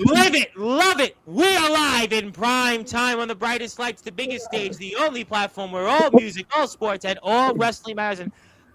Live it, love it. We are live in prime time on the brightest lights, the biggest stage, the only platform where all music, all sports, and all wrestling matters. And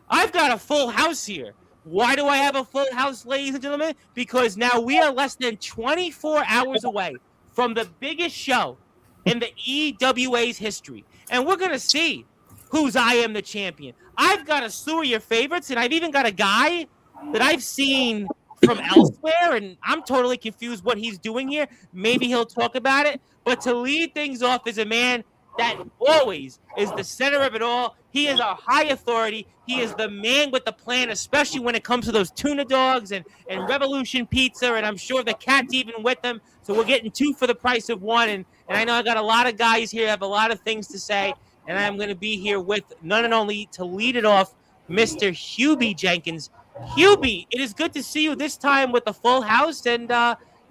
I've got a full house here. Why do I have a full house, ladies and gentlemen? Because now we are less than 24 hours away from the biggest show in the EWA's history. And we're going to see who's I Am the Champion. I've got a slew of your favorites, and I've even got a guy that I've seen from elsewhere, and I'm totally confused what he's doing here. Maybe he'll talk about it. But to lead things off is a man that always is the center of it all. He is our high authority. He is the man with the plan, especially when it comes to those tuna dogs and Revolution Pizza, and I'm sure the cat's even with them. So we're getting two for the price of one. And I know I got a lot of guys here, have a lot of things to say, and I'm going to be here with none and only to lead it off, Mr. Hubie Jenkins. Hubie, it is good to see you this time with a full house, and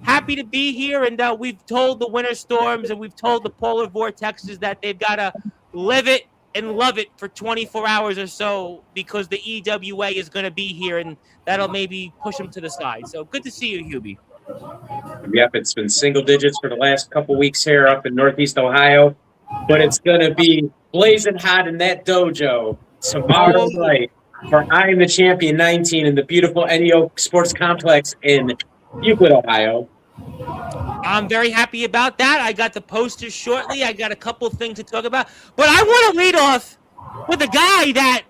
happy to be here. And we've told the winter storms and we've told the polar vortexes that they've got to live it and love it for 24 hours or so because the EWA is going to be here, and that'll maybe push them to the side. So good to see you, Hubie. Yep, it's been single digits for the last couple weeks here up in Northeast Ohio, but it's going to be blazing hot in that dojo tomorrow night for I Am the Champion 19 in the beautiful NEO Sports Complex in Euclid, Ohio. I'm very happy about that. I got the posters shortly. I got a couple of things to talk about. But I want to lead off with a guy that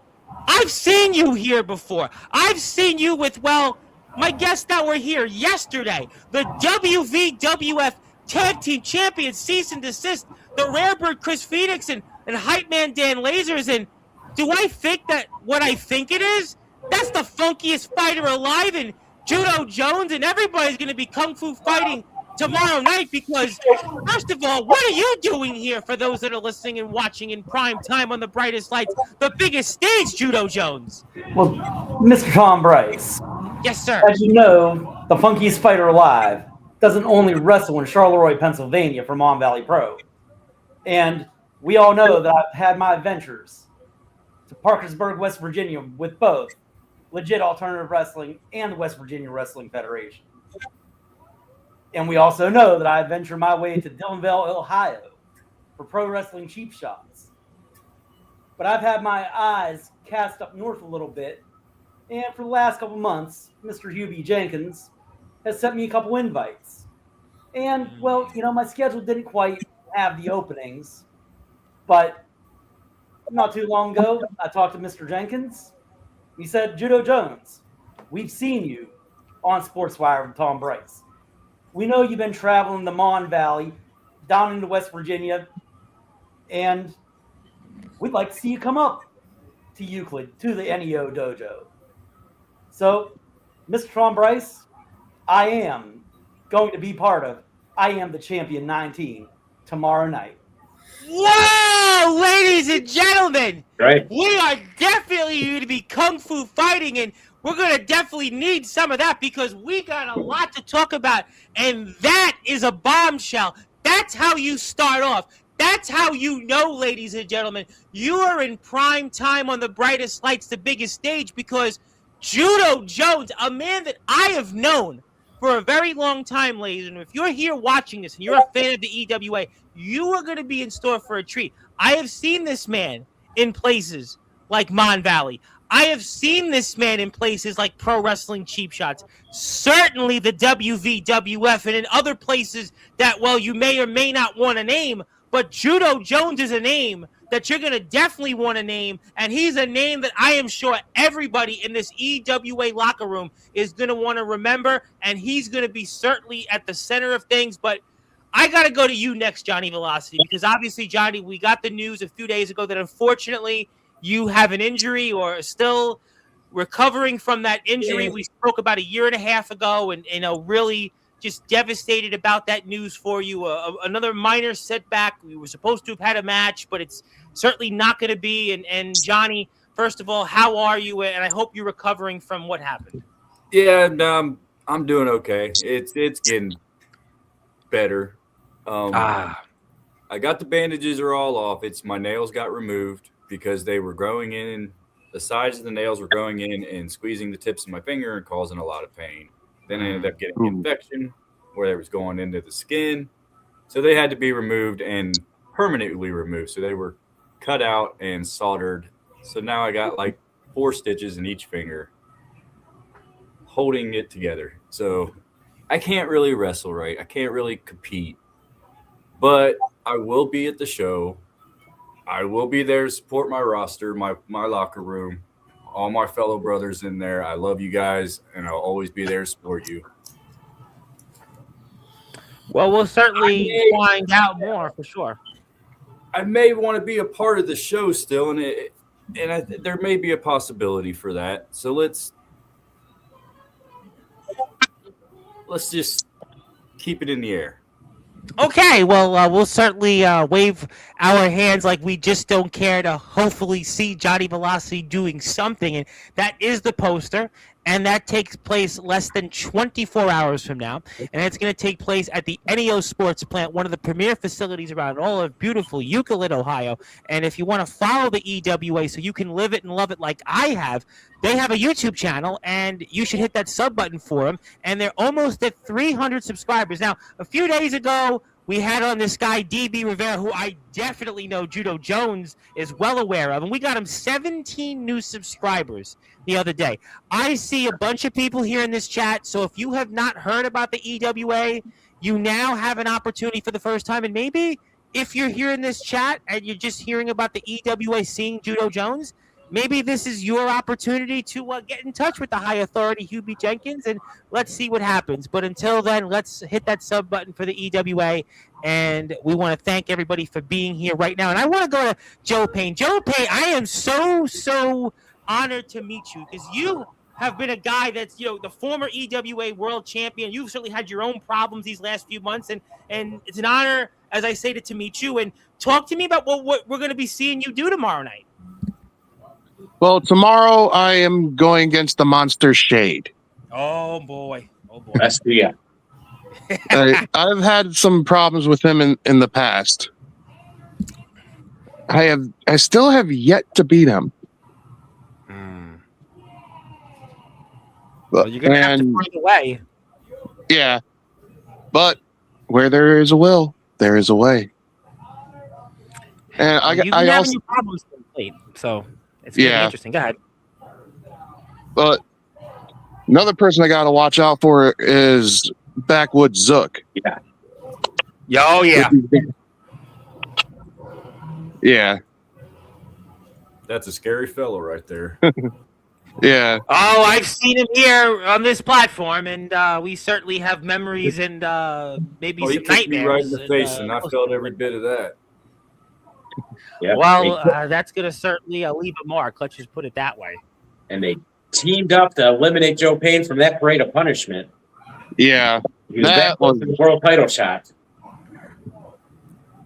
I've seen you here before. I've seen you with, well, my guests that were here yesterday, the WVWF Tag Team Champions, Cease and Desist, the Rarebird Chris Phoenix, and Hype Man Dan Lasers. And do I think that what I think it is? That's the funkiest fighter alive, and Judo Jones, and everybody's going to be kung fu fighting tomorrow night because, first of all, what are you doing here for those that are listening and watching in prime time on the brightest lights, the biggest stage, Judo Jones? Well, Mr. Tom Bryce. Yes, sir. As you know, the funkiest fighter alive doesn't only wrestle in Charleroi, Pennsylvania for Mon Valley Pro. And we all know that I've had my adventures to Parkersburg, West Virginia with both Legit Alternative Wrestling and the West Virginia Wrestling Federation. And we also know that I ventured my way to Dillonville, Ohio for Pro Wrestling Cheap Shots. But I've had my eyes cast up north a little bit, and for the last couple months, Mr. Hubie Jenkins has sent me a couple invites. And, well, you know, my schedule didn't quite have the openings, but not too long ago, I talked to Mr. Jenkins. He said, Judo Jones, we've seen you on Sportswire with Tom Bryce. We know you've been traveling the Mon Valley down into West Virginia, and we'd like to see you come up to Euclid, to the NEO dojo. So, Mr. Tom Bryce, I am going to be part of I Am the Champion 19 tomorrow night. Wow, ladies and gentlemen, Right. We are definitely going to be kung fu fighting, and we're going to definitely need some of that because we got a lot to talk about, and that is a bombshell. That's how you start off. That's how you know, ladies and gentlemen, you are in prime time on the brightest lights, the biggest stage, because Judo Jones, a man that I have known for a very long time, ladies, and if you're here watching this and you're a fan of the EWA, you are going to be in store for a treat. I have seen this man in places like Mon Valley. I have seen this man in places like Pro Wrestling Cheap Shots, certainly the WVWF, and in other places that, well, you may or may not want to name, but Judo Jones is a name that you're going to definitely want to name, and he's a name that I am sure everybody in this EWA locker room is going to want to remember, and he's going to be certainly at the center of things. But I got to go to you next, Johnny Velocity, because obviously, Johnny, we got the news a few days ago that unfortunately you have an injury or are still recovering from that injury. We spoke about a year and a half ago, and really just devastated about that news for you. Another minor setback. We were supposed to have had a match, but it's certainly not going to be. And Johnny, first of all, how are you? And I hope you're recovering from what happened. Yeah, I'm doing okay. It's getting better. I got the bandages are all off. It's my nails got removed because they were growing in. The sides of the nails were growing in and squeezing the tips of my finger and causing a lot of pain. Then I ended up getting an infection. where it was going into the skin. So they had to be removed and permanently removed. So they were cut out and soldered. So now I got like 4 stitches in each finger holding it together. So I can't really wrestle right. I can't really compete. But I will be at the show. I will be there to support my roster, my locker room, all my fellow brothers in there. I love you guys, and I'll always be there to support you. Well, we'll certainly find out more for sure. I may want to be a part of the show still, and there may be a possibility for that. So let's just keep it in the air. Okay, well, we'll certainly wave our hands like we just don't care to hopefully see Johnny Velocity doing something. And that is the poster, and that takes place less than 24 hours from now. And it's going to take place at the NEO Sports Plant, one of the premier facilities around all of beautiful Euclid, Ohio. And if you want to follow the EWA so you can live it and love it like I have, they have a YouTube channel, and you should hit that sub button for them. And they're almost at 300 subscribers. Now, a few days ago, we had on this guy, DB Rivera, who I definitely know Judo Jones is well aware of. And we got him 17 new subscribers the other day. I see a bunch of people here in this chat. So if you have not heard about the EWA, you now have an opportunity for the first time. And maybe if you're here in this chat and you're just hearing about the EWA, seeing Judo Jones, maybe this is your opportunity to get in touch with the high authority, Hubie Jenkins, and let's see what happens. But until then, let's hit that sub button for the EWA, and we want to thank everybody for being here right now. And I want to go to Joe Payne. Joe Payne, I am so honored to meet you because you have been a guy that's, the former EWA world champion. You've certainly had your own problems these last few months, and it's an honor, as I say, to meet you. And talk to me about what we're going to be seeing you do tomorrow night. Well, tomorrow I am going against the Monster Shade. Oh boy. That's yeah. I've had some problems with him in the past. I still have yet to beat him. Well, you're gonna have to find a way. Yeah, but where there is a will, there is a way. And You've been having your problems late, so it's gonna be interesting. Go ahead. But another person I got to watch out for is Backwoods Zook. Yeah. Oh yeah. Yeah. That's a scary fellow right there. Yeah. Oh, I've seen him here on this platform, and we certainly have memories and maybe some He kicked nightmares. me right in the face, and I felt every bit of that. Yeah. Well, that's going to certainly leave a mark. Let's just put it that way. And they teamed up to eliminate Joe Payne from that parade of punishment. Yeah. He was that close to the world title shot.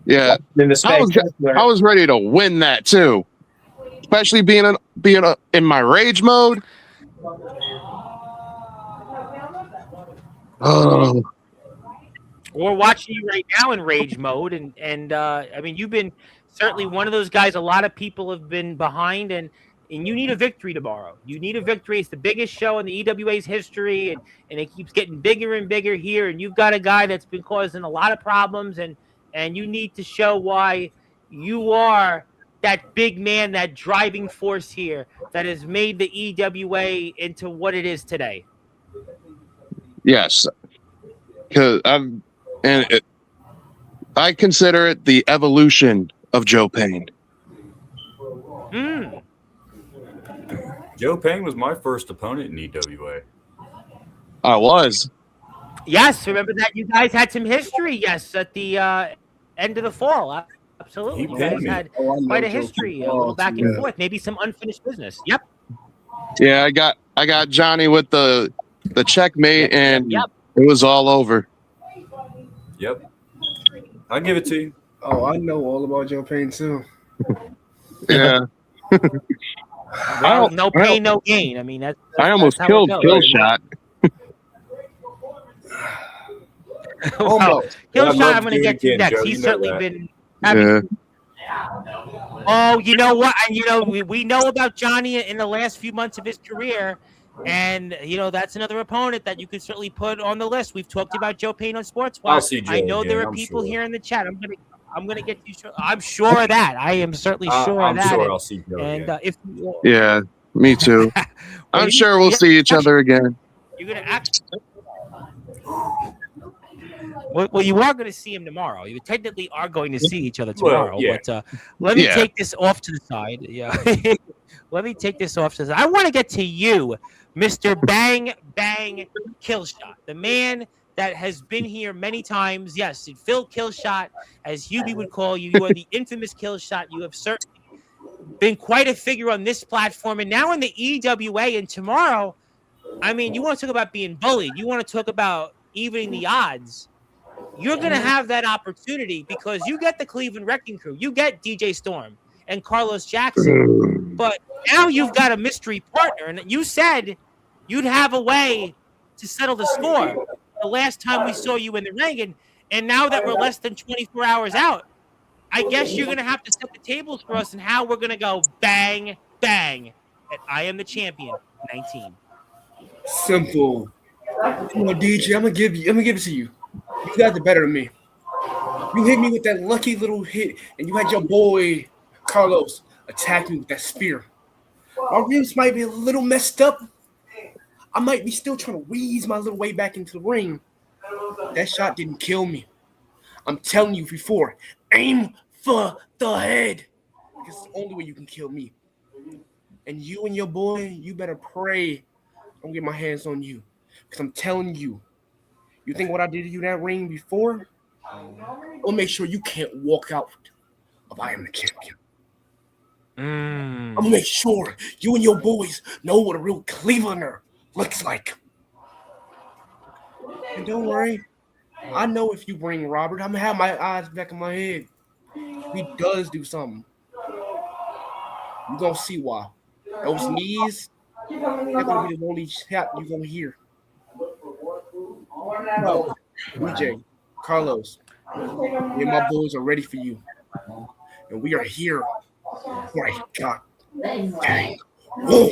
Yeah. In the I was ready to win that too, especially being in my rage mode. Oh. We're watching you right now in rage mode, and I mean, you've been certainly one of those guys a lot of people have been behind, and you need a victory tomorrow. You need a victory. It's the biggest show in the EWA's history, and it keeps getting bigger and bigger here, and you've got a guy that's been causing a lot of problems, and you need to show why you are that big man, that driving force here that has made the EWA into what it is today. Yes. Because I consider it the evolution of Joe Payne. Joe Payne was my first opponent in EWA. I was. Yes, remember that you guys had some history, yes, at the end of the fall. Absolutely. You guys had quite a history, a little back and forth, maybe some unfinished business. Yep. Yeah, I got Johnny with the checkmate, and it was all over. Yep. I'll give it to you. Oh, I know all about Joe Payne too. Yeah. Well, no pain, no gain. I mean, that's I almost killed Killshot. Well, Killshot, I'm going to get to next. Joe, He's certainly been having. Oh, you know what? And we know about Johnny in the last few months of his career. And, that's another opponent that you could certainly put on the list. We've talked about Joe Payne on Sportswire. I'll see Joe I know there again, are I'm people sure. here in the chat. I'm gonna get you. I'm sure of that. I am certainly sure of I'm that. sure I'll see Joe And again. if Yeah, me too. I'm sure we'll see each other again. you're gonna actually. Well, you are going to see him tomorrow. You technically are going to see each other tomorrow. Well, yeah. But let me Yeah. take this off to the side. Yeah. Let me take this off to the side. I want to get to you, Mr. Bang Bang Killshot, the man that has been here many times. Yes, Phil Killshot, as Hubie would call you. You are the infamous Killshot. You have certainly been quite a figure on this platform. And now in the EWA, and tomorrow, I mean, you want to talk about being bullied. You want to talk about evening the odds. You're going to have that opportunity because you get the Cleveland Wrecking Crew. You get DJ Storm and Carlos Jackson. But now you've got a mystery partner. And you said you'd have a way to settle the score the last time we saw you in the ring. And now that we're less than 24 hours out, I guess you're going to have to set the tables for us and how we're going to go bang, bang at I Am the Champion 19. Simple. DJ, I'm gonna give it to you. You got the better of me. You hit me with that lucky little hit, and you had your boy Carlos attack me with that spear. My ribs might be a little messed up. I might be still trying to wheeze my little way back into the ring. That shot didn't kill me. I'm telling you before, aim for the head. Because it's the only way you can kill me. And you and your boy, you better pray I don't get my hands on you. Because I'm telling you, you think what I did to you in that ring before? I'll make sure you can't walk out of I Am the Champion. I'm gonna make sure you and your boys know what a real Clevelander looks like. And don't worry, I know if you bring Robert, I'm gonna have my eyes back in my head. He does do something. You're gonna see why. Those knees, they're gonna be the only shot you're gonna hear. No, DJ, Carlos, me and my boys are ready for you. And we are here for a goddamn war.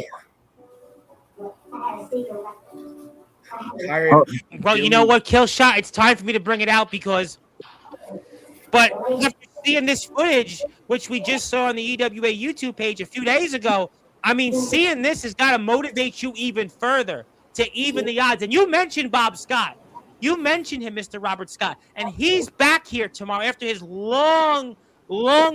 Well, you know what, Killshot? It's time for me to bring it out but after seeing this footage, which we just saw on the EWA YouTube page a few days ago, I mean, seeing this has got to motivate you even further to even the odds. And you mentioned Bob Scott. You mentioned him, Mr. Robert Scott. And he's back here tomorrow after his long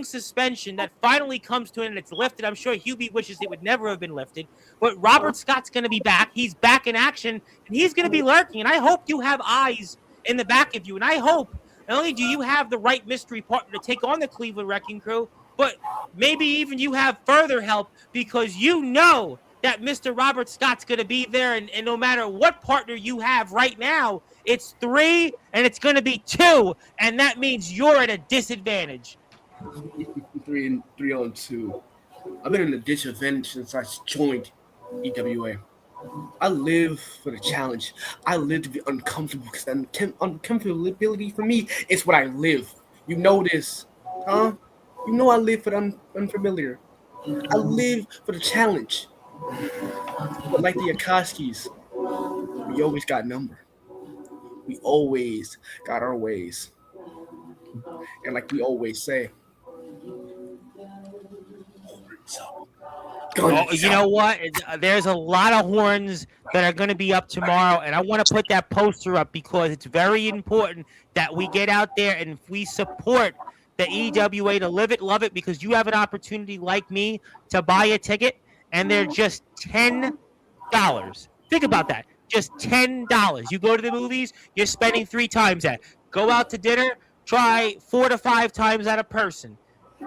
suspension that finally comes to an end. It's lifted. I'm sure Hubie wishes it would never have been lifted. But Robert Scott's going to be back. He's back in action, and he's going to be lurking. And I hope you have eyes in the back of you. And I hope not only do you have the right mystery partner to take on the Cleveland Wrecking Crew, but maybe even you have further help because you know that Mr. Robert Scott's going to be there. And no matter what partner you have right now, it's 3 and it's going to be 2. And that means you're at a disadvantage. 3 on 2. I've been in a disadvantage since I joined EWA. I live for the challenge. I live to be uncomfortable because uncomfortability for me is what I live. You know this, huh? You know I live for the unfamiliar. I live for the challenge. But like the Akatsuki's, we always got number. We always got our ways. And like we always say, you know what? There's a lot of horns that are going to be up tomorrow, and I want to put that poster up because it's very important that we get out there and we support the EWA to live it, love it, because you have an opportunity like me to buy a ticket, and they're just $10. Think about that. Just $10. You go to the movies, you're spending 3 times that. Go out to dinner, try 4 to 5 times at a person.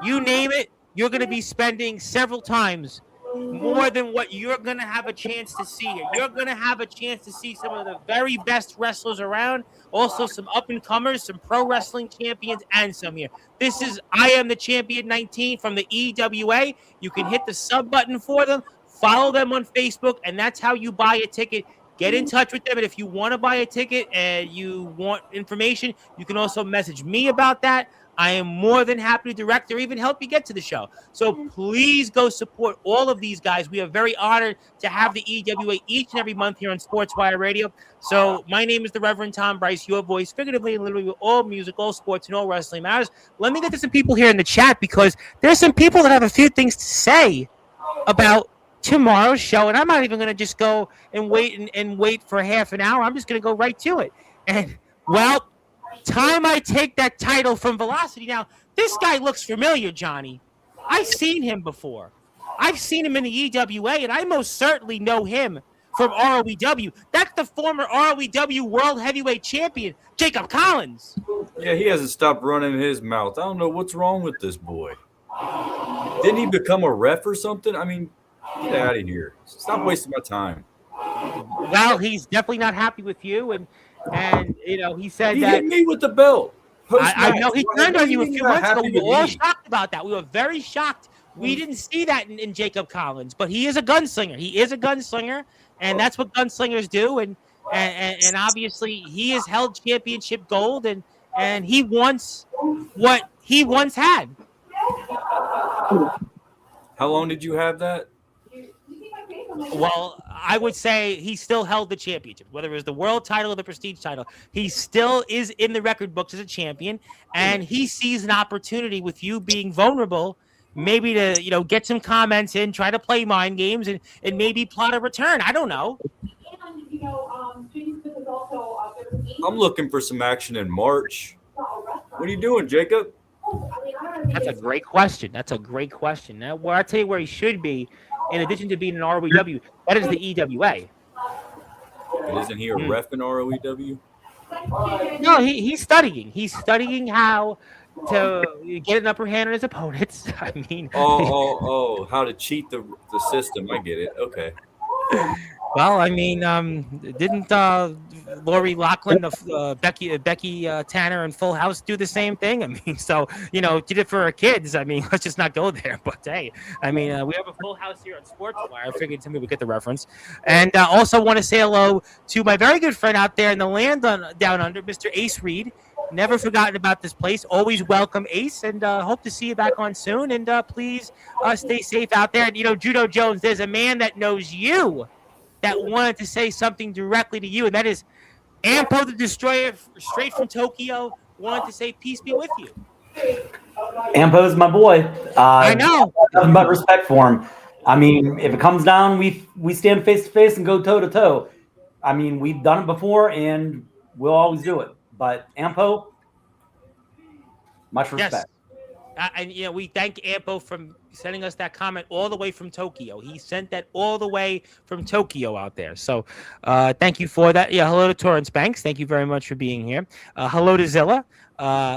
You name it, you're going to be spending several times more than what you're going to have a chance to see here. You're going to have a chance to see some of the very best wrestlers around, also some up-and-comers, some pro wrestling champions, and some here. This is I Am the Champion 19 from the EWA. You can hit the sub button for them, follow them on Facebook, and that's how you buy a ticket. Get in touch with them, and if you want to buy a ticket and you want information, you can also message me about that. I am more than happy to direct or even help you get to the show. So please go support all of these guys. We are very honored to have the EWA each and every month here on Sportswire Radio. So my name is the Reverend Tom Bryce, your voice, figuratively and literally, with all music, all sports, and all wrestling matters. Let me get to some people here in the chat because there's some people that have a few things to say about tomorrow's show, and I'm not even going to just go and wait for half an hour. I'm just going to go right to it. And, well, time I take that title from Velocity. Now, this guy looks familiar, Johnny. I've seen him before. I've seen him in the EWA, and I most certainly know him from ROEW. That's the former ROEW World Heavyweight Champion, Jacob Collins. Yeah, he hasn't stopped running his mouth. I don't know what's wrong with this boy. Didn't he become a ref or something? I mean, get out of here. Stop wasting my time. Well, he's definitely not happy with you, and he said he that hit me with the belt. I know he turned on you a few months ago. We were all shocked about that. We were very shocked. We didn't see that in Jacob Collins, but he is a gunslinger. He is a gunslinger, and that's what gunslingers do. And obviously, he has held championship gold, and he wants what he once had. How long did you have that? Well, I would say he still held the championship, whether it was the world title or the prestige title. He still is in the record books as a champion, and he sees an opportunity with you being vulnerable, maybe to get some comments in, try to play mind games, and maybe plot a return. I don't know. I'm looking for some action in March. What are you doing, Jacob? That's a great question. Now, I'll tell you where he should be. In addition to being an ROEW, that is the EWA. But isn't he a ref in ROEW? No, he's studying. He's studying how to get an upper hand on his opponents. I mean, how to cheat the system. I get it. Okay. Well, I mean, didn't Lori Loughlin, Becky Tanner, and Full House do the same thing? I mean, so did it for her kids. I mean, let's just not go there. But hey, I mean, we have a Full House here on Sportswire. I figured somebody would get the reference. And also want to say hello to my very good friend out there in the land down under, Mr. Ace Reed. Never forgotten about this place. Always welcome, Ace, and hope to see you back on soon. And please stay safe out there. And Judo Jones, there's a man that knows you that wanted to say something directly to you, and that is Ampo the Destroyer, straight from Tokyo, wanted to say peace be with you. Ampo's my boy. I know. Nothing but respect for him. I mean, if it comes down, we stand face to face and go toe to toe. I mean, we've done it before, and we'll always do it. But Ampo, much respect. Yes. And we thank Ampo for sending us that comment all the way from Tokyo. He sent that all the way from Tokyo out there. So thank you for that. Yeah, hello to Torrance Banks. Thank you very much for being here. Hello to Zilla.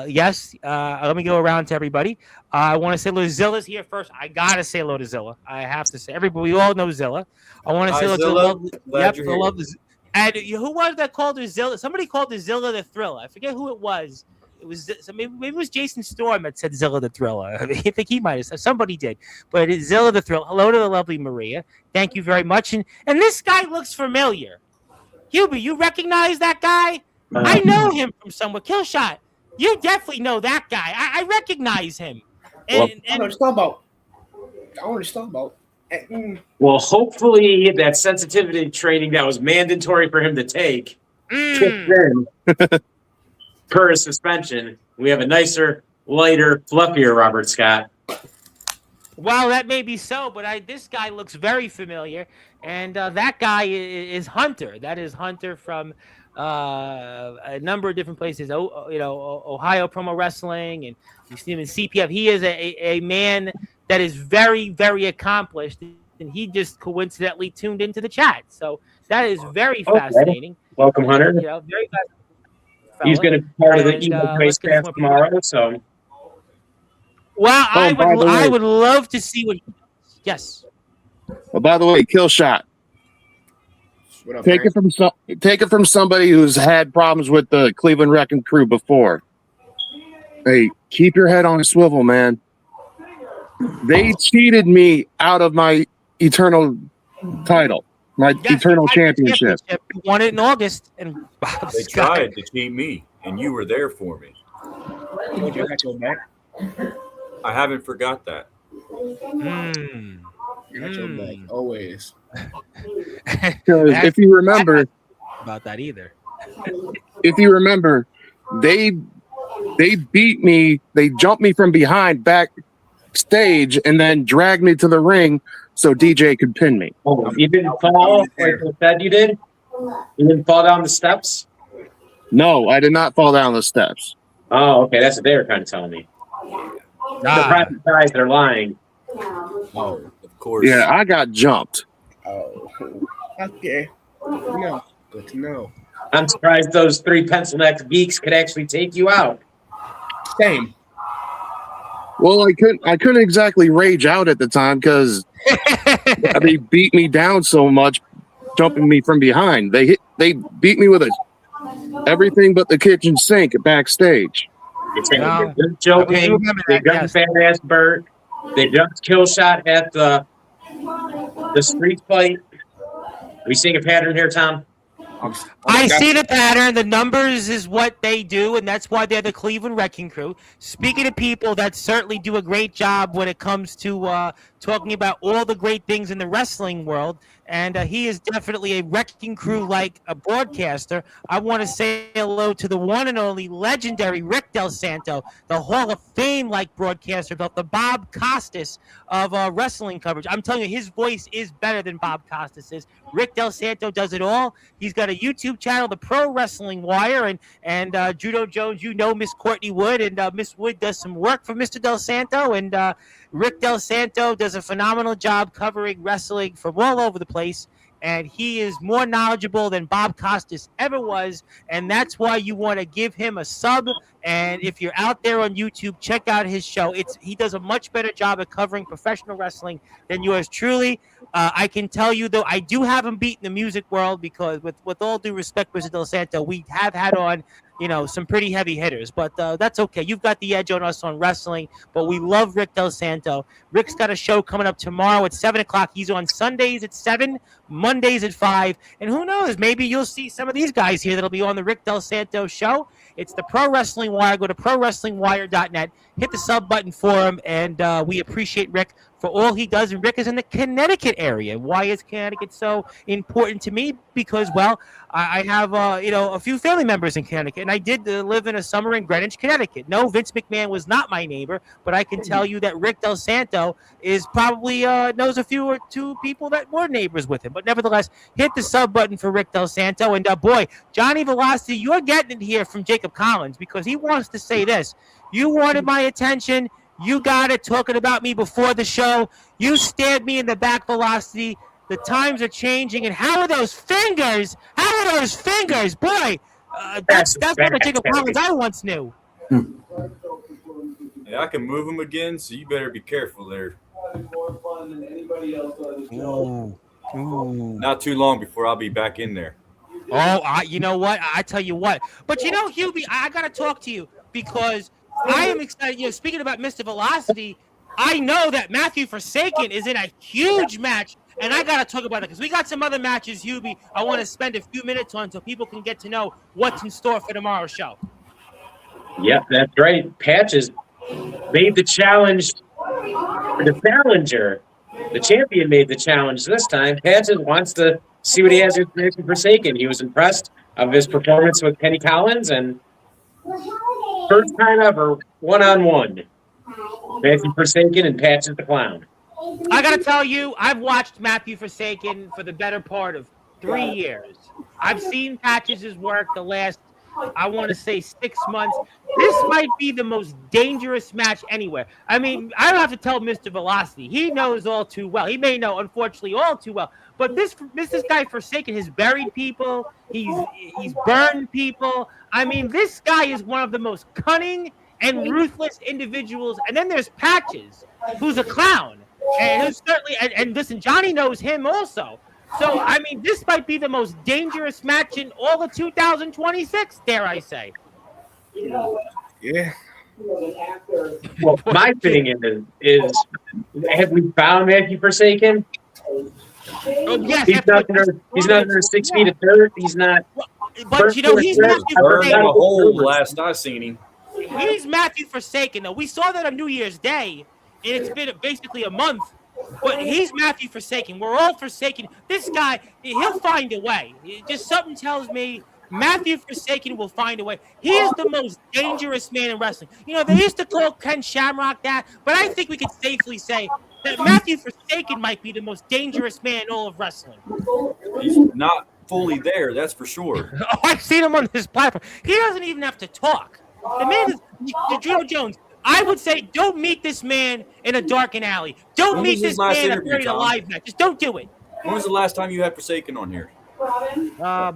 Yes, let me go around to everybody. I want to say hello to Zilla's here first. I got to say hello to Zilla. I have to say, everybody, we all know Zilla. I want to say hello to Zilla. And who was that called her Zilla? Somebody called her Zilla the Thriller. I forget who it was. It was maybe it was Jason Storm that said Zilla the Thriller. I think he might have said, somebody did, but it's Zilla the Thriller. Hello to the lovely Maria. Thank you very much. And this guy looks familiar. Hubie, you recognize that guy? I know him from somewhere. Killshot, you definitely know that guy. I recognize him. And, I don't know what he's talking about. Well, hopefully that sensitivity training that was mandatory for him to take kicked in. Per his suspension, we have a nicer, lighter, fluffier Robert Scott. Well, that may be so, but this guy looks very familiar, and that guy is Hunter. That is Hunter from a number of different places. Ohio Promo Wrestling, and you see him in CPF. He is a man that is very, very accomplished, and he just coincidentally tuned into the chat. So that is very fascinating. Welcome, Hunter. Very fascinating. He's going to be part of the Evo Race Pass tomorrow. So, well, I would love to see what he does. Yes. Well, by the way, Killshot. Take it from somebody who's had problems with the Cleveland Wrecking Crew before. Hey, keep your head on a swivel, man. They cheated me out of my eternal title. My eternal championship. You won it in August, and they tried to cheat me, and you were there for me. I got your back. I haven't forgot that. Mm. I got your back always. Because if you remember, about that either. They beat me. They jumped me from behind backstage and then dragged me to the ring so DJ could pin me. Oh, you didn't fall like you said you did? You didn't fall down the steps? No, I did not fall down the steps. Oh, okay. That's what they were kind of telling me. The private guys, they're lying. Oh, Of course. Yeah, I got jumped. oh, okay. No, good to know. I'm surprised those 3 pencil neck geeks could actually take you out. Same. Well, I couldn't exactly rage out at the time because they beat me down so much, jumping me from behind. They beat me with everything but the kitchen sink backstage. Wow. They're joking. I remember They that, got yes. the fat ass Bert. They jumped kill shot at the street fight. We seeing a pattern here, Tom? I see the pattern. The numbers is what they do, and that's why they're the Cleveland Wrecking Crew. Speaking of people that certainly do a great job when it comes to talking about all the great things in the wrestling world, and he is definitely a Wrecking Crew like a broadcaster. I want to say hello to the one and only legendary Rick Del Santo, the Hall of Fame like broadcaster, the Bob Costas of wrestling coverage. I'm telling you, his voice is better than Bob Costas's. Rick Del Santo does it all. He's got a YouTube channel, the Pro Wrestling Wire, and Judo Jones, you know Miss Courtney Wood, and Miss Wood does some work for Mr. Del Santo, and Rick Del Santo does a phenomenal job covering wrestling from all over the place, and he is more knowledgeable than Bob Costas ever was, and that's why you want to give him a sub. And if you're out there on YouTube, check out his show. He does a much better job at covering professional wrestling than yours truly. I can tell you, though, I do have him beat in the music world because, with all due respect, Mr. Del Santo, we have had on, some pretty heavy hitters. But that's okay. You've got the edge on us on wrestling, but we love Rick Del Santo. Rick's got a show coming up tomorrow at 7 o'clock. He's on Sundays at 7, Mondays at 5. And who knows, maybe you'll see some of these guys here that'll be on the Rick Del Santo show. It's the Pro Wrestling Wire. Go to ProWrestlingWire.net. Hit the sub button for him, and we appreciate Rick for all he does. And Rick is in the Connecticut area. Why is Connecticut so important to me? Because, well, I have, a few family members in Connecticut, and I did live in a summer in Greenwich, Connecticut. No, Vince McMahon was not my neighbor, but I can tell you that Rick Del Santo is probably knows a few or two people that were neighbors with him. But nevertheless, hit the sub button for Rick Del Santo. And, boy, Johnny Velocity, you're getting it here from Jacob Collins because he wants to say this. You wanted my attention. You got it talking about me before the show. You stabbed me in the back, Velocity. The times are changing. And how are those fingers? How are those fingers? Boy, that's what the Jacob Collins I once knew. Yeah, I can move them again, so you better be careful there. Ooh. Not too long before I'll be back in there. Oh, you know what? I tell you what. But, Hubie, I got to talk to you because I am excited. Speaking about Mr. Velocity, I know that Matthew Forsaken is in a huge match, and I got to talk about it because we got some other matches, Hubie, I want to spend a few minutes on so people can get to know what's in store for tomorrow's show. Yep, that's right. Patches made the challenge for the challenger. The champion made the challenge this time. Patches wants to see what he has with Matthew Forsaken. He was impressed of his performance with Kenny Collins, and first time ever, one-on-one. Matthew Forsaken and Patches the Clown. I got to tell you, I've watched Matthew Forsaken for the better part of 3 years. I've seen Patches' work the last, I want to say, 6 months. This might be the most dangerous match anywhere. I mean, I don't have to tell Mr. Velocity. He knows all too well. He may know, unfortunately, all too well. But this guy Forsaken has buried people. He's burned people. I mean, this guy is one of the most cunning and ruthless individuals. And then there's Patches, who's a clown. And who's certainly, and listen, Johnny knows him also. So, I mean, this might be the most dangerous match in all of 2026, dare I say. Yeah. Well, my thing is have we found Matthew Forsaken? Oh, yes, he's not under 6 feet of dirt. He's not. But, he's Matthew Burned in a Forsaken. hole last I seen him. He's Matthew Forsaken. Though we saw that on New Year's Day, and it's been basically a month. But he's Matthew Forsaken. We're all forsaken. This guy, he'll find a way. Just something tells me Matthew Forsaken will find a way. He is the most dangerous man in wrestling. You know, they used to call Ken Shamrock that, but I think we could safely say that Matthew Forsaken might be the most dangerous man in all of wrestling. He's not fully there, that's for sure. Oh, I've seen him on this platform. He doesn't even have to talk. The man is Judo Jones. I would say don't meet this man in a darkened alley. Don't meet this man in a buried alive match. Just don't do it. When was the last time you had Forsaken on here? I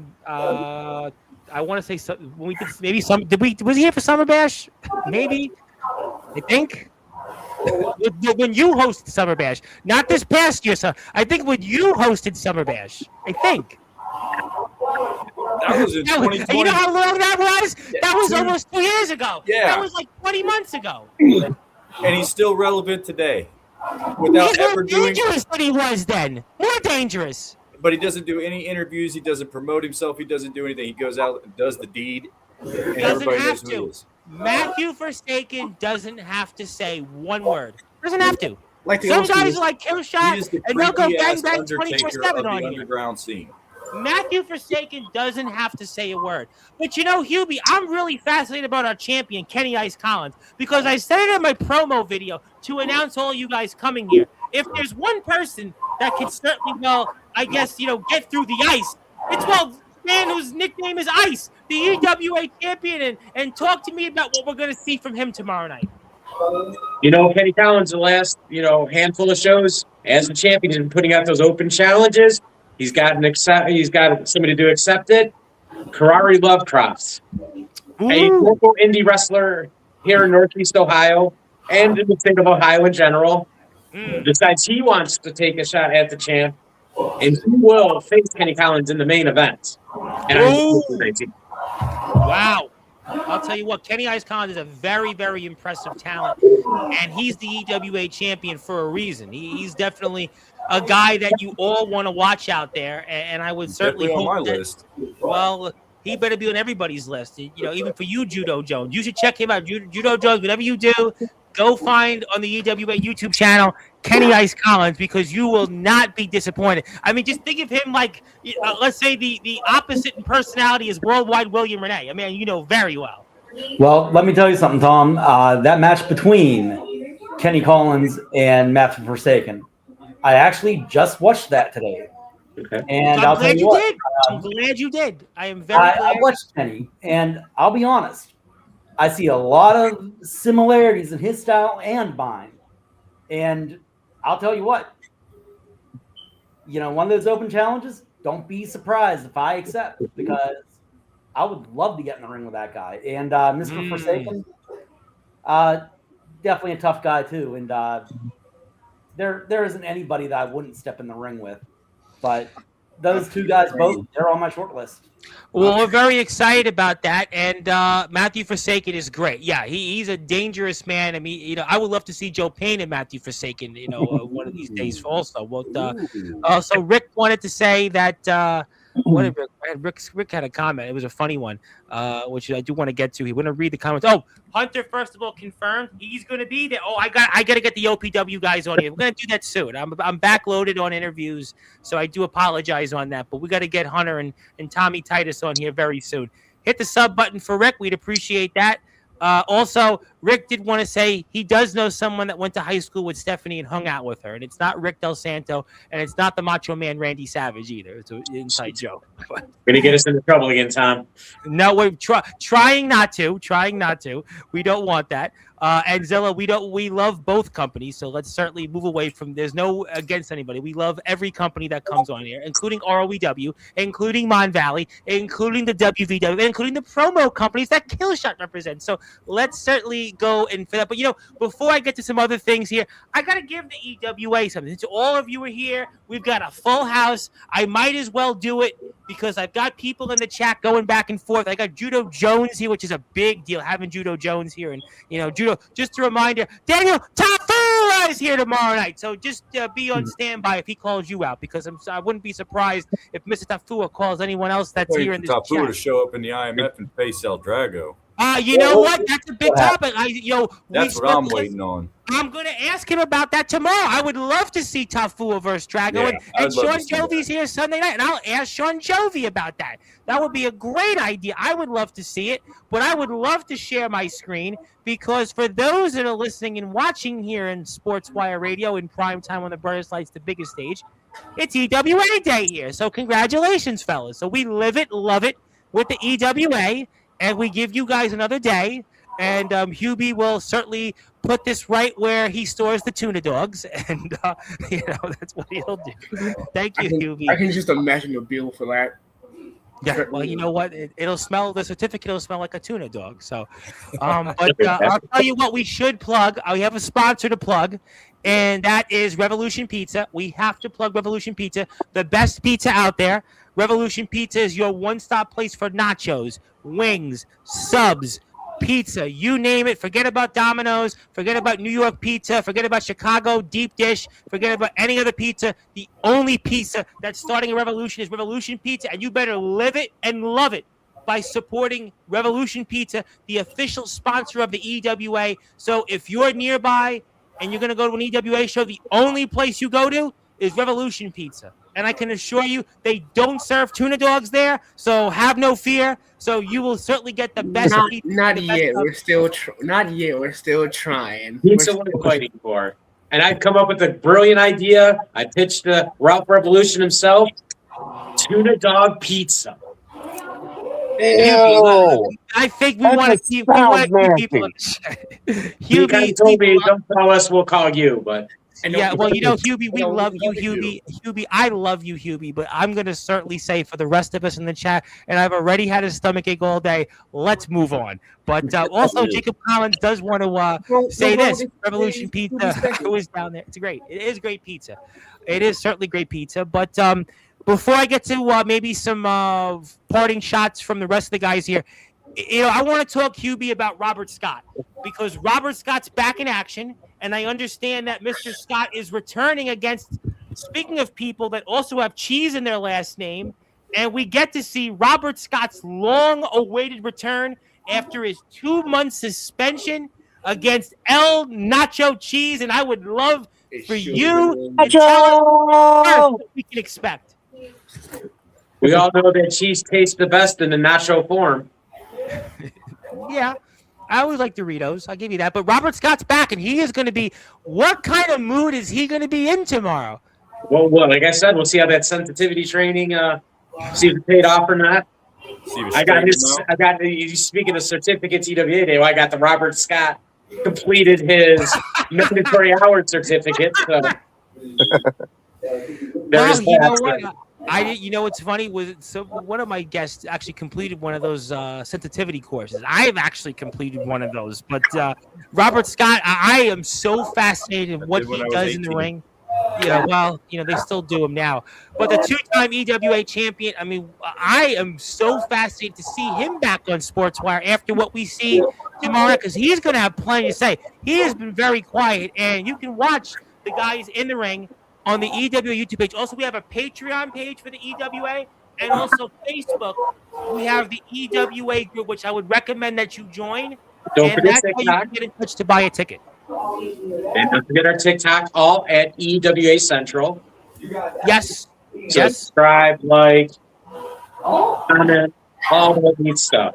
want to say when we did maybe some. Was he here for Summer Bash? Maybe. I think when you hosted Summer Bash, not this past year. So I think when you hosted Summer Bash, I think. That was in 2020. You know how long that was? That was almost 2 years ago. Yeah. That was like 20 months ago. And he's still relevant today. Without He's ever more doing, dangerous than he was then. More dangerous. but he doesn't do any interviews. He doesn't promote himself. He doesn't do anything. He goes out and does the deed. And Doesn't everybody have knows who he to. is. Matthew Forsaken doesn't have to say one word. Doesn't have to. Like the Some old school. guys are like kill He shot is the and they'll go bang freaky-ass bang Undertaker 24/7 of on the you. underground scene. Matthew Forsaken doesn't have to say a word. But you know, Hubie, I'm really fascinated about our champion, Kenny Ice Collins, because I said it in my promo video to announce all you guys coming here. If there's one person that can certainly, well, I guess, you know, get through the ice, it's, well, the man whose nickname is Ice, the EWA champion, and talk to me about what we're going to see from him tomorrow night. You know, Kenny Collins, the last, handful of shows as the champion, he's been putting out those open challenges. He's got somebody to accept it. Karari Lovecrofts, a local indie wrestler here in Northeast Ohio and in the state of Ohio in general, decides he wants to take a shot at the champ, and he will face Kenny Collins in the main event. And Wow. I'll tell you what, Kenny Ice Collins is a very, very impressive talent, and he's the EWA champion for a reason. He's definitely a guy that you all want to watch out there, and I would certainly Definitely on hope my that, list. well, he better be on everybody's list. You know, even for you, Judo Jones. You should check him out. Judo Jones, whatever you do, go find on the EWA YouTube channel Kenny Ice Collins, because you will not be disappointed. I mean, just think of him like, let's say the opposite in personality is Worldwide William Renee. I mean, you know very well. Well, let me tell you something, Tom. That match between Kenny Collins and Matthew Forsaken, I actually just watched that today. Okay. And I'm I'll tell glad you you what. did. I'm glad you did. I am very I glad. watched Kenny, and I'll be honest, I see a lot of similarities in his style and mine. And I'll tell you what, one of those open challenges, don't be surprised if I accept, because I would love to get in the ring with that guy. And Mr. Forsaken, definitely a tough guy too. And there isn't anybody that I wouldn't step in the ring with. But those two guys both, they're on my short list. Well, we're very excited about that, and Matthew Forsaken is great. Yeah, he's a dangerous man. I mean, I would love to see Joe Payne and Matthew Forsaken, one of these days also. Well, so Rick wanted to say that. What did Rick had a comment. It was a funny one, which I do want to get to. He want to read the comments. Oh, Hunter, first of all, confirmed he's going to be there. Oh, I got to get the OPW guys on here. We're going to do that soon. I'm backloaded on interviews, so I do apologize on that. But we got to get Hunter and Tommy Titus on here very soon. Hit the sub button for Rick. We'd appreciate that. Also, Rick did want to say he does know someone that went to high school with Stephanie and hung out with her. And it's not Rick Del Santo, and it's not the Macho Man Randy Savage either. It's an inside joke. Going to get us into trouble again, Tom. No, we're trying not to. Trying not to. We don't want that. And Zilla, we love both companies, so let's certainly move away from. There's no against anybody. We love every company that comes on here, including ROEW, including Mon Valley, including the WVW, including the promo companies that Killshot represents. So let's certainly go and for that. But before I get to some other things here, I gotta give the EWA something. Since all of you are here, we've got a full house. I might as well do it because I've got people in the chat going back and forth. I got Judo Jones here, which is a big deal having Judo Jones here, and Judo. Just a reminder, Daniel Tafua is here tomorrow night, so just be on standby if he calls you out, because I wouldn't be surprised if Mr. Tafua calls anyone else that's here in this Tafua chat. to show up in the IMF and face El Drago. You know what? That's a big topic. That's what I'm waiting on. I'm going to ask him about that tomorrow. I would love to see Tafua versus Drago. Yeah, and Sean Jovi's here Sunday night, and I'll ask Sean Jovi about that. That would be a great idea. I would love to see it, but I would love to share my screen because for those that are listening and watching here in Sportswire Radio in prime time on the brightest lights, the biggest stage, it's EWA Day here. So congratulations, fellas. So we live it, love it with the EWA, and we give you guys another day. And Hubie will certainly put this right where he stores the tuna dogs, and that's what he'll do. Thank you, Hubie. I can just imagine the bill for that. Yeah, well, you know what? It'll smell. The certificate will smell like a tuna dog. So, but I'll tell you what we should plug. We have a sponsor to plug, and that is Revolution Pizza. We have to plug Revolution Pizza, the best pizza out there. Revolution Pizza is your one-stop place for nachos, wings, subs, pizza, you name it. Forget about Domino's, forget about New York pizza, forget about Chicago deep dish, forget about any other pizza. The only pizza that's starting a revolution is Revolution Pizza, and you better live it and love it by supporting Revolution Pizza, the official sponsor of the EWA. So if you're nearby and you're going to go to an EWA show, the only place you go to is Revolution Pizza. And I can assure you they don't serve tuna dogs there, so have no fear. So you will certainly get the best pizza. Not yet. We're still trying. Pizza we're fighting for. And I've come up with a brilliant idea. I pitched to Ralph Revolution himself. Tuna dog pizza. Ew. I think we want to keep people on the show. He kind of told me, don't call us, we'll call you. But yeah, well, Hubie, we love you, Hubie. Hubie, I love you, Hubie, but I'm going to certainly say for the rest of us in the chat, and I've already had a stomachache all day, let's move on. But also, Jacob Collins does want to say this. Revolution Pizza, I was down there. It's great. It is great pizza. It is certainly great pizza. But before I get to maybe some parting shots from the rest of the guys here, I want to talk, Hubie, about Robert Scott, because Robert Scott's back in action. And I understand that Mr. Scott is returning against, speaking of people that also have cheese in their last name, and we get to see Robert Scott's long-awaited return after his 2-month suspension against El Nacho Cheese. And I would love for you to tell us what we can expect. we all know that cheese tastes the best in the nacho form. Yeah. I always like Doritos. I'll give you that. But Robert Scott's back, and he is going to be – what kind of mood is he going to be in tomorrow? Well, like I said, we'll see how that sensitivity training, see if it paid off or not. Speaking of certificates, EWA Day, I got the Robert Scott completed his mandatory hour certificate. So there's that. What's funny was one of my guests actually completed one of those sensitivity courses. I have actually completed one of those, but Robert Scott, I am so fascinated with what he does in the ring. They still do him now, but the 2-time EWA champion. I mean, I am so fascinated to see him back on Sportswire after what we see tomorrow, because he's going to have plenty to say. He has been very quiet, and you can watch the guys in the ring on the EWA YouTube page. Also, we have a Patreon page for the EWA, and also Facebook. We have the EWA group, which I would recommend that you join. Don't forget that's how you can get in touch to buy a ticket. And don't forget our TikTok, all at EWA Central. Yes. Subscribe, like, comment, all the neat stuff.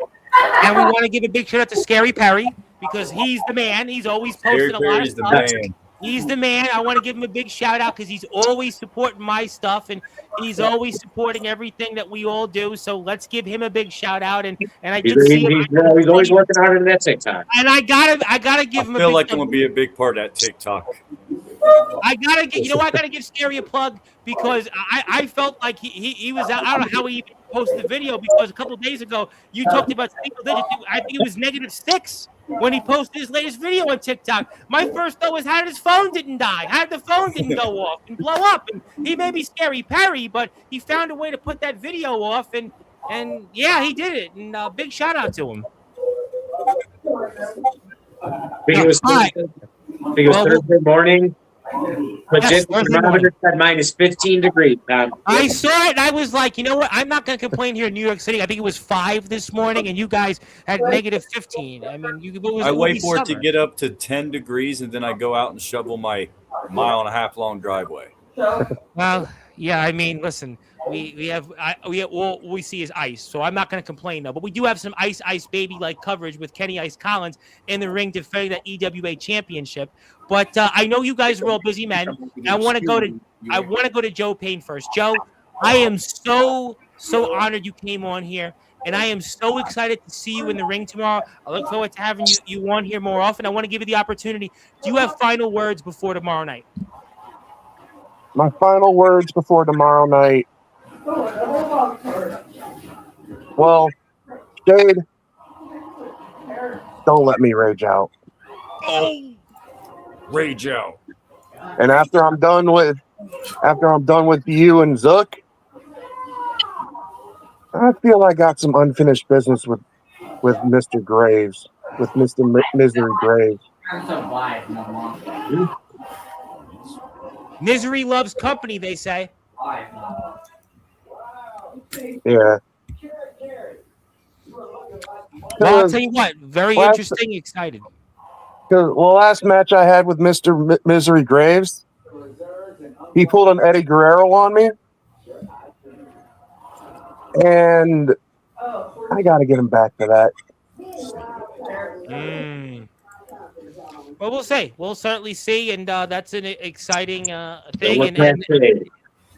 And we want to give a big shout out to Scary Perry, because he's the man. He's always posted a lot of stuff. He's the man. I want to give him a big shout out because he's always supporting my stuff, and he's always supporting everything that we all do. So let's give him a big shout out. And I did see him. He's always working harder than that TikTok. And I gotta give him. I feel like I'm gonna be a big part of that TikTok. I gotta give Scary a plug, because I felt like he was out. I don't know how he even posted the video, because a couple of days ago you talked about single digits. I think it was -6 when he posted his latest video on TikTok. My first thought was, how did his phone didn't die? How did the phone didn't go off and blow up? And he may be Scary Perry, but he found a way to put that video off, and yeah, he did it. And big shout out to him. I think it was Thursday morning. But Yes, just the Thursday thermometer morning. said -15 degrees, Tom. I saw it, and I was like, you know what? I'm not going to complain here in New York City. I think it was 5 this morning, and you guys had -15. I mean, it I will be wait for it to summer. get up to 10 degrees, and then I go out and shovel my 1.5 mile long driveway. Well, yeah. I mean, listen, all we see is ice, so I'm not going to complain though. But we do have some ice baby like coverage with Kenny Ice Collins in the ring defending that EWA championship. But I know you guys are all busy men. I want to go to Joe Payne first. Joe, I am so honored you came on here. And I am so excited to see you in the ring tomorrow. I look forward to having you on here more often. I want to give you the opportunity. Do you have final words before tomorrow night? My final words before tomorrow night. Well, Jade, don't let me rage out. Oh, rage out. And after I'm done with you and Zook, I feel I got some unfinished business with Mr. Graves, with Mr. Misery Graves. Misery loves company, they say. Yeah. Well, I'll tell you what, very interesting, excited. Last match I had with Mr. Misery Graves, he pulled an Eddie Guerrero on me, and I got to get him back to that. Well, we'll see. We'll certainly see, and that's an exciting thing.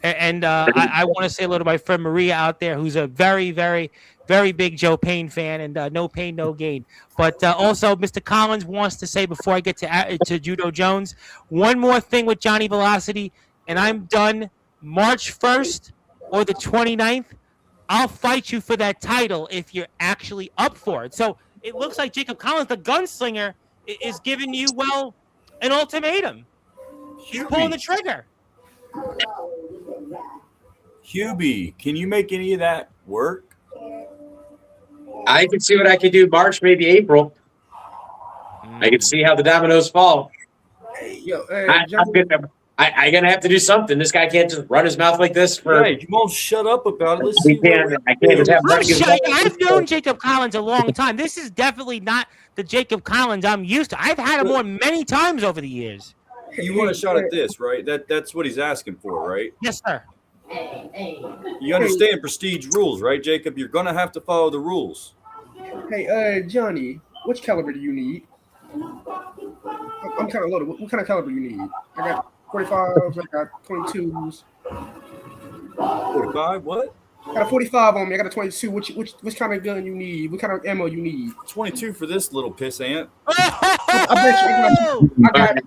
And I want to say hello to my friend Maria out there, who's a very, very, very big Joe Payne fan, and no pain, no gain. But also, Mr. Collins wants to say before I get to Judo Jones, one more thing with Johnny Velocity, and I'm done. March 1st or the 29th, I'll fight you for that title if you're actually up for it. So it looks like Jacob Collins, the gunslinger, is giving you, well, an ultimatum. He's pulling the trigger. Hubie, can you make any of that work? I can see what I could do March, maybe April. I can see how the dominoes fall. I'm gonna have to do something. This guy can't just run his mouth like this for. Hey, you won't shut up about it. Let's I see. can't just have. I've known Jacob Collins a long time. This is definitely not the Jacob Collins I'm used to. I've had him on many times over the years. You want a shot at this, right? That's what he's asking for, right? Yes, sir. You understand prestige rules, right, Jacob? You're gonna have to follow the rules. Hey, Johnny, which caliber do you need? I'm kind of loaded. What kind of caliber do you need? I got 45s. I got 22s. 45? What? I got a 45 on me. I got a 22. Which kind of gun you need? What kind of ammo you need? 22 for this little piss ant. I bet you. I got it.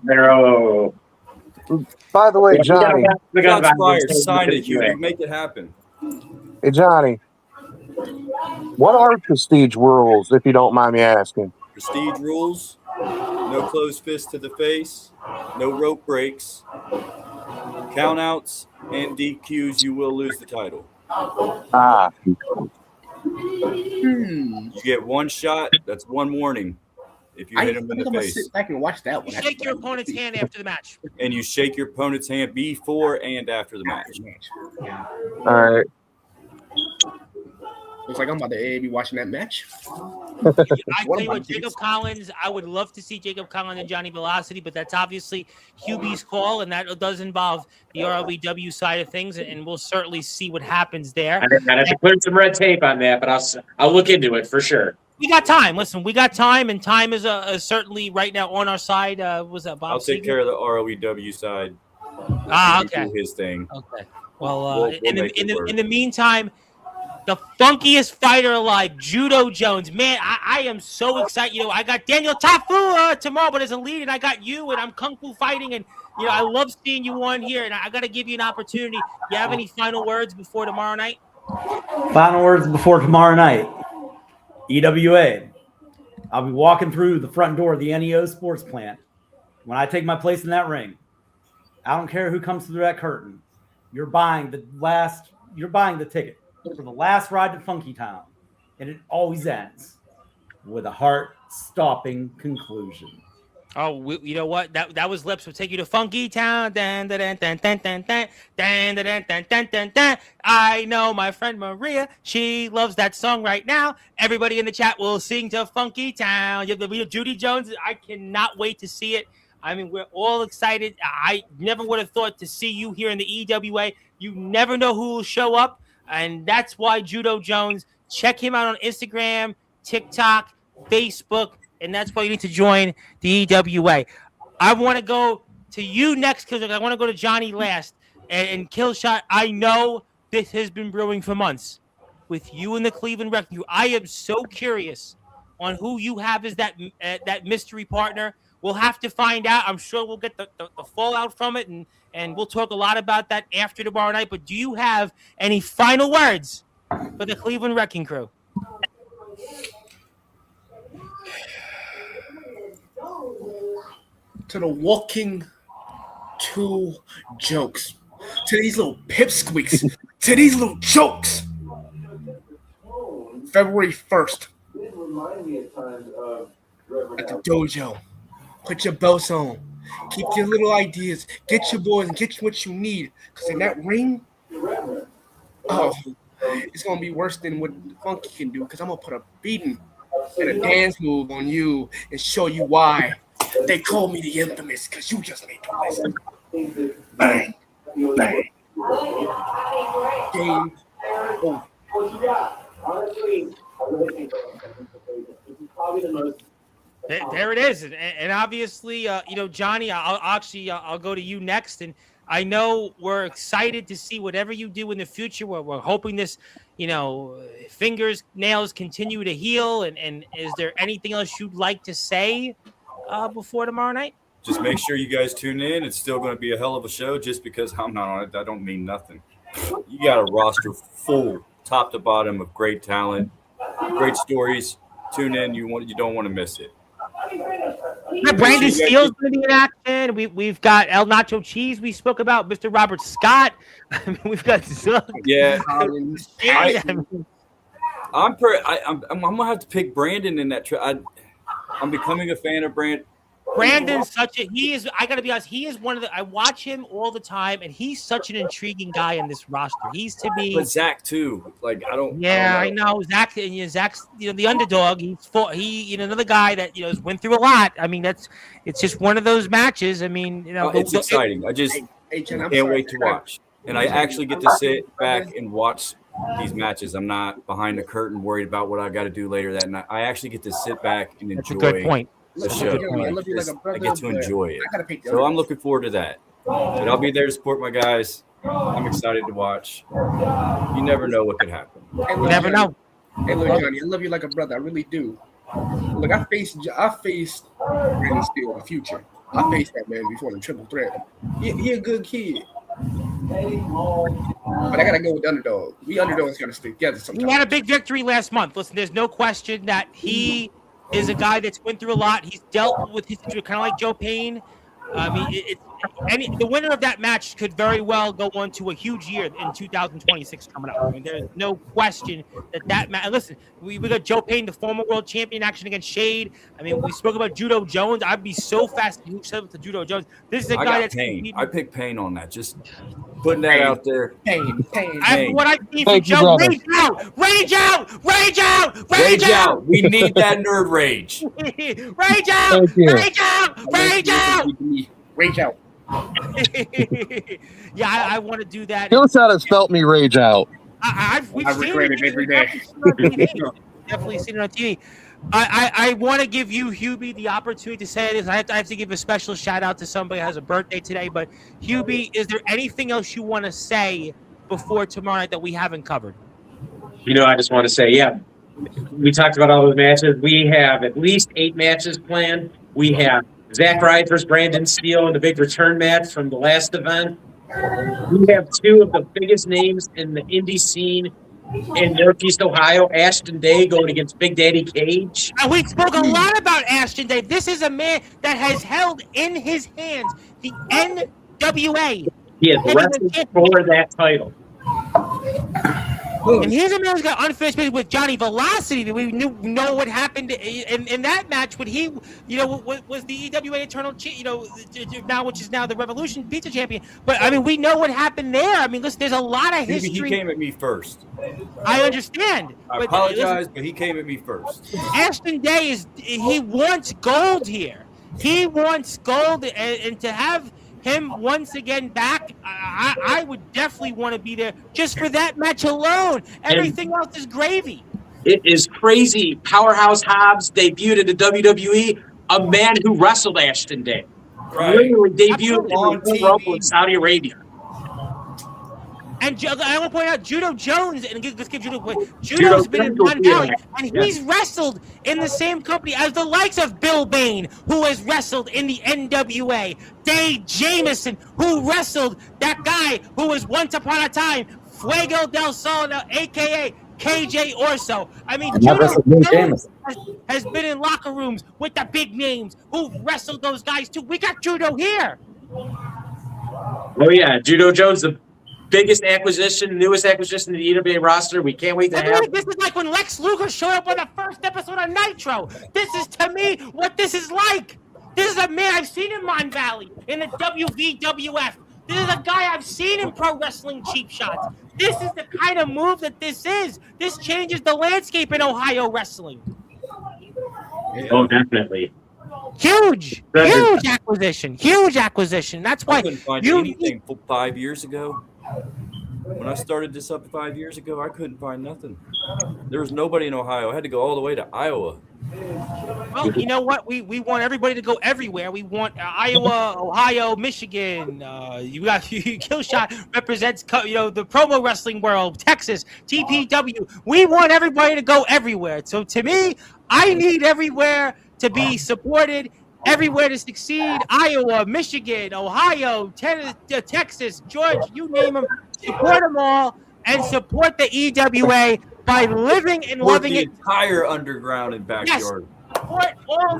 By the way, Johnny. Sportzwire, sign it, Hugh. Make it happen. Hey, Johnny. What are prestige rules, if you don't mind me asking? Prestige rules: no closed fist to the face, no rope breaks, countouts, and DQs. You will lose the title. You get one shot. That's one warning. If you hit him in the face, sit back and watch that one. You shake your opponent's hand after the match. And you shake your opponent's hand before and after the match. All right. Looks like I'm about to be watching that match. I tell you what, Jacob Collins, I would love to see Jacob Collins and Johnny Velocity, but that's obviously Hubie's call, and that does involve the RLBW side of things, and we'll certainly see what happens there. I have to clear some red tape on that, but I'll look into it for sure. We got time. Listen, we got time, and time is certainly right now on our side. Was that Bob? I'll take care of the ROEW side. Okay. Do his thing. Okay. Well, We'll in the meantime, the funkiest fighter alive, Judo Jones. Man, I am so excited. You know, I got Daniel Tafu tomorrow, but as a lead, and I got you, and I'm Kung Fu fighting, and you know, I love seeing you on here, and I got to give you an opportunity. You have any final words before tomorrow night? Final words before tomorrow night. EWA. I'll be walking through the front door of the NEO Sports Plant. When I take my place in that ring, I don't care who comes through that curtain. You're buying the ticket for the last ride to Funky Town. And it always ends with a heart-stopping conclusion. Oh, you know what? That was Lips will take you to Funky Town. Dan, dan, dan, dan, dan, dan, dan, dan, dan, dan, dan, dan, dan. I know my friend Maria. She loves that song right now. Everybody in the chat will sing to Funky Town. You have the Judy Jones. I cannot wait to see it. I mean, we're all excited. I never would have thought to see you here in the EWA. You never know who will show up, and that's why Judo Jones. Check him out on Instagram, TikTok, Facebook. And that's why you need to join the EWA. I want to go to you next, because I want to go to Johnny last. And Killshot, I know this has been brewing for months with you and the Cleveland Wrecking Crew. I am so curious on who you have as that mystery partner. We'll have to find out. I'm sure we'll get the fallout from it, and we'll talk a lot about that after tomorrow night. But do you have any final words for the Cleveland Wrecking Crew? To the walking two jokes, to these little pipsqueaks, to these little jokes. February 1st at the dojo. Put your belts on. Keep your little ideas. Get your boys and get you what you need. Because in that ring, oh, it's going to be worse than what Funky can do. Because I'm going to put a beating and a dance move on you and show you why. They call me the infamous because you just made the list. Bang. Bang. Game over. There it is, and obviously, Johnny, I'll go to you next, and I know we're excited to see whatever you do in the future. We're hoping this, fingers, nails continue to heal, and is there anything else you'd like to say before tomorrow night? Just make sure you guys tune in. It's still going to be a hell of a show. Just because I'm not on it, that don't mean nothing. You got a roster full, top to bottom, of great talent, great stories. Tune in. You don't want to miss it. Brandon Steele's going to be in action. We've got El Nacho Cheese. We spoke about Mr. Robert Scott. I mean, we've got Zug. Yeah, I'm gonna have to pick Brandon in that. I'm becoming a fan of Brandon. Brandon's I gotta be honest, he is one of I watch him all the time, and he's such an intriguing guy in this roster. He's to me. But Zach too. I know Zach, and Zach's the underdog. He another guy that has went through a lot. I mean, it's just one of those matches. I mean, it's exciting. I just can't wait to watch, and I actually get to sit back and watch these matches. I'm not behind the curtain worried about what I got to do later that night. I actually get to sit back and enjoy. That's a good point. The show. I get to enjoy it. So I'm looking forward to that. But I'll be there to support my guys. I'm excited to watch. You never know what could happen. You never know. Hey, look, Johnny, I love you like a brother. I really do. Look, I faced Brandon Steele in the future. I faced that man before the triple threat. He a good kid. But I gotta go with the underdog. We underdogs gotta stick together sometimes. He had a big victory last month. Listen, there's no question that he is a guy that's went through a lot. He's dealt with his injury, kind of like Joe Payne. I mean, the winner of that match could very well go on to a huge year in 2026 coming up. I mean, there's no question that match. Listen, we got Joe Payne, the former world champion, action against Shade. I mean, we spoke about Judo Jones. I'd be so fascinated who said to Judo Jones. This is a guy that's Payne. I picked Payne on that. Just putting that out there. Payne. What I see for Joe, rage out. We need that nerd rage. Rage out. Yeah, I want to do that. Killshot has felt me rage out. I regret it every day. Definitely seen it on TV. I want to give you, Hubie, the opportunity to say this. I have to give a special shout out to somebody who has a birthday today. But Hubie, is there anything else you want to say before tomorrow night that we haven't covered? I just want to say, we talked about all those matches. We have at least 8 matches planned. We have Zach Ryder versus Brandon Steele in the big return match from the last event. We have 2 of the biggest names in the indie scene in Northeast Ohio, Ashton Day going against Big Daddy Cage. We spoke a lot about Ashton Day. This is a man that has held in his hands the NWA. He has wrestled for that title. And here's a man who's got unfinished business with Johnny Velocity. We know what happened in that match when he, was the EWA Eternal, now which is now the Revolution Pizza Champion. But I mean, we know what happened there. I mean, listen, there's a lot of history. Maybe he came at me first. I understand. I apologize, but he came at me first. Ashton Day he wants gold here. He wants gold, and to have him once again back, I would definitely want to be there just for that match alone. Everything else is gravy. It is crazy. Powerhouse Hobbs debuted in the WWE, a man who wrestled Ashton Day. Right. Literally debuted On in the World TV. in Saudi Arabia. And I want to point out Judo Jones, and let's give Judo a point. Judo's been in Mon Valley, and he's wrestled in the same company as the likes of Bill Bain, who has wrestled in the NWA, Dave Jamieson, who wrestled that guy who was once upon a time Fuego del Sol, a.k.a. KJ Orso. I mean, Judo Jones has been in locker rooms with the big names who wrestled those guys, too. We got Judo here. Oh, yeah. Judo Jones, the biggest acquisition, newest acquisition in the EWA roster. We can't wait to have. This is like when Lex Luger showed up on the first episode of Nitro. This is, to me, what this is like. This is a man I've seen in Mon Valley, in the WVWF. This is a guy I've seen in Pro Wrestling Cheap Shots. This is the kind of move that this is. This changes the landscape in Ohio wrestling. Oh, definitely. Huge acquisition. That's why I couldn't find anything 5 years ago. When I started this up 5 years ago, I couldn't find nothing. There was nobody in Ohio. I had to go all the way to Iowa. Well, you know what? We want everybody to go everywhere. We want Iowa, Ohio, Michigan. You got Killshot represents the promo wrestling world. Texas, TPW. We want everybody to go everywhere. So to me, I need everywhere to be supported. Everywhere to succeed. Iowa, Michigan, Ohio, Texas, Georgia, you name them. Support them all and support the EWA by living and loving it. Entire underground and backyard. Yes. Support all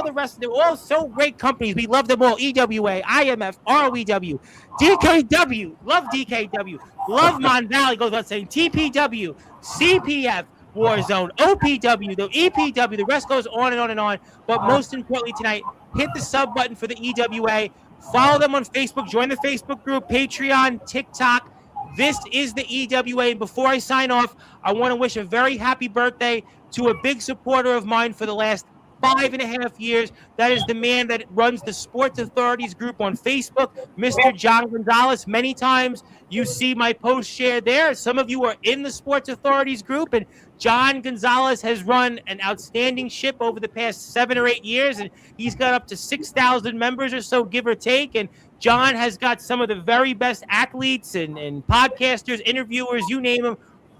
the rest. They're all so great companies. We love them all. EWA, IMF, ROEW, DKW. Love DKW. Love Mon Valley. Goes without saying. TPW, CPF. Warzone, OPW, the EPW, the rest goes on and on and on. But most importantly tonight, hit the sub button for the EWA. Follow them on Facebook. Join the Facebook group, Patreon, TikTok. This is the EWA. And before I sign off, I want to wish a very happy birthday to a big supporter of mine for the last 5.5 years. That is the man that runs the Sports Authorities group on Facebook, Mr. John Gonzalez. Many times you see my post shared there. Some of you are in the Sports Authorities group, and John Gonzalez has run an outstanding ship over the past 7 or 8 years, and he's got up to 6,000 members or so, give or take. And John has got some of the very best athletes and podcasters, interviewers, you name them,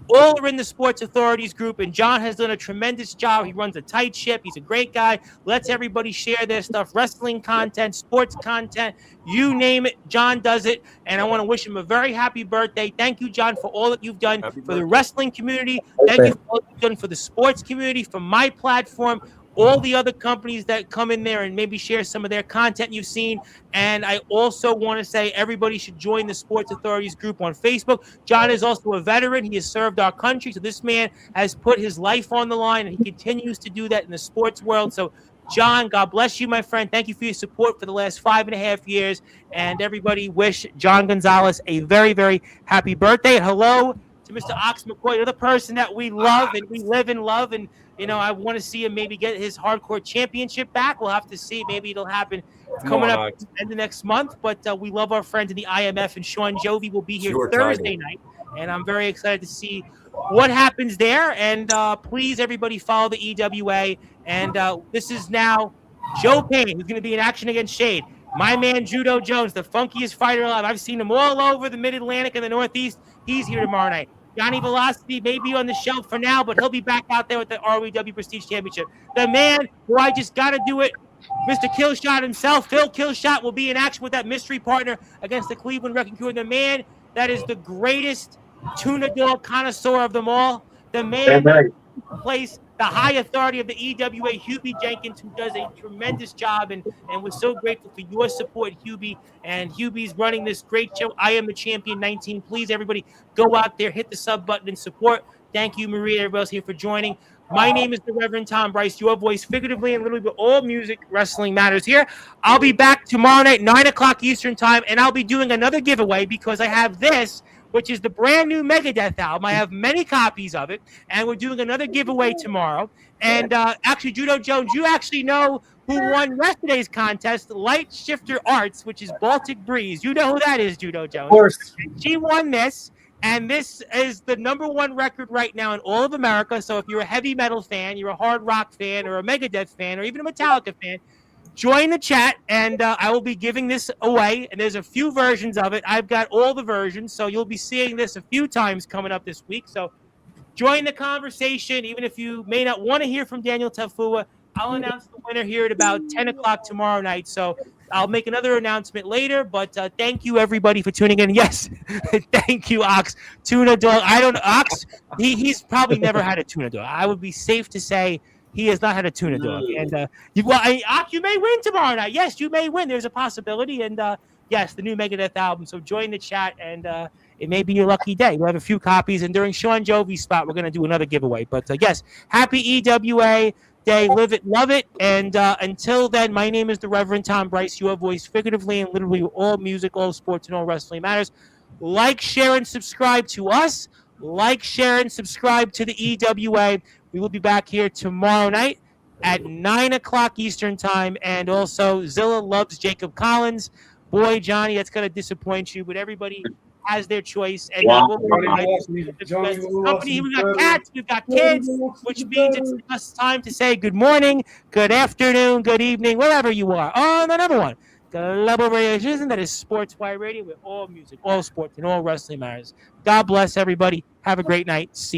all are in the Sports Authorities group, and John has done a tremendous job. He runs a tight ship. He's a great guy. Lets everybody share their stuff, wrestling content, sports content, you name it. John does it, and I want to wish him a very happy birthday. Thank you, John, for all that you've done for the wrestling community. Thank you for all that you've done for the sports community, for my platform, all the other companies that come in there and maybe share some of their content you've seen. And I also want to say everybody should join the Sports Authorities group on Facebook. John is also a veteran. He has served our country. So this man has put his life on the line, and he continues to do that in the sports world. So, John, God bless you, my friend. Thank you for your support for the last 5.5 years. And everybody wish John Gonzalez a very, very happy birthday. And hello to Mr. Ox McCoy, another person that we love and we live and love. And I want to see him maybe get his hardcore championship back. We'll have to see. Maybe it'll happen coming up in the next month. But we love our friends in the IMF, and Sean Jovi will be here Thursday night. And I'm very excited to see what happens there. And please, everybody, follow the EWA. And this is now Joe Payne, who's going to be in action against Shade. My man, Judo Jones, the funkiest fighter alive. I've seen him all over the Mid-Atlantic and the Northeast. He's here tomorrow night. Johnny Velocity may be on the shelf for now, but he'll be back out there with the ROEW Prestige Championship. The man who I just got to do it, Mr. Killshot himself, Phil Killshot, will be in action with that mystery partner against the Cleveland Wrecking Crew. The man that is the greatest tuna dog connoisseur of them all. The man that plays the high authority of the EWA, Hubie Jenkins, who does a tremendous job, and we're so grateful for your support, Hubie. And Hubie's running this great show, I Am the Champion 19. Please, everybody, go out there, hit the sub button and support. Thank you, Maria, everybody else here for joining. My name is the Reverend Tom Bryce, your voice, figuratively and literally, but all music, wrestling matters here. I'll be back tomorrow night, 9 o'clock Eastern time, and I'll be doing another giveaway because I have this, which is the brand new Megadeth album. I have many copies of it, and we're doing another giveaway tomorrow. And actually, Judo Jones, you actually know who won yesterday's contest, Light Shifter Arts, which is Baltic Breeze. You know who that is, Judo Jones. Of course. She won this. And this is the #1 record right now in all of America. So if you're a heavy metal fan, you're a hard rock fan, or a Megadeth fan, or even a Metallica fan, join the chat, and I will be giving this away. And there's a few versions of it. I've got all the versions, so you'll be seeing this a few times coming up this week. So join the conversation, even if you may not want to hear from Daniel Tafua. I'll announce the winner here at about 10 o'clock tomorrow night. So I'll make another announcement later, but thank you, everybody, for tuning in. Yes, thank you, Ox. Tuna Dog. Ox, he's probably never had a tuna dog. I would be safe to say he has not had a tuna dog. And Ox, you may win tomorrow night. Yes, you may win. There's a possibility. And yes, the new Megadeth album. So join the chat, and it may be your lucky day. We'll have a few copies, and during Sean Jovi's spot, we're going to do another giveaway. But yes, happy EWA Day. Live it, love it. And until then, my name is the Reverend Tom Bryce, your voice, figuratively and literally, all music, all sports, and all wrestling matters. Like, share, and subscribe to us. Like, share, and subscribe to the EWA. We will be back here tomorrow night at 9 o'clock Eastern time. And also, Zilla loves Jacob Collins. Boy, Johnny, that's going to disappoint you, but everybody has their choice. And company, we've got cats, we've got kids, which means it's just time to say good morning, good afternoon, good evening, wherever you are. On another one, Global Radio Station, that is Sportswire Radio, with all music, all sports, and all wrestling matters. God bless everybody. Have a great night. See you.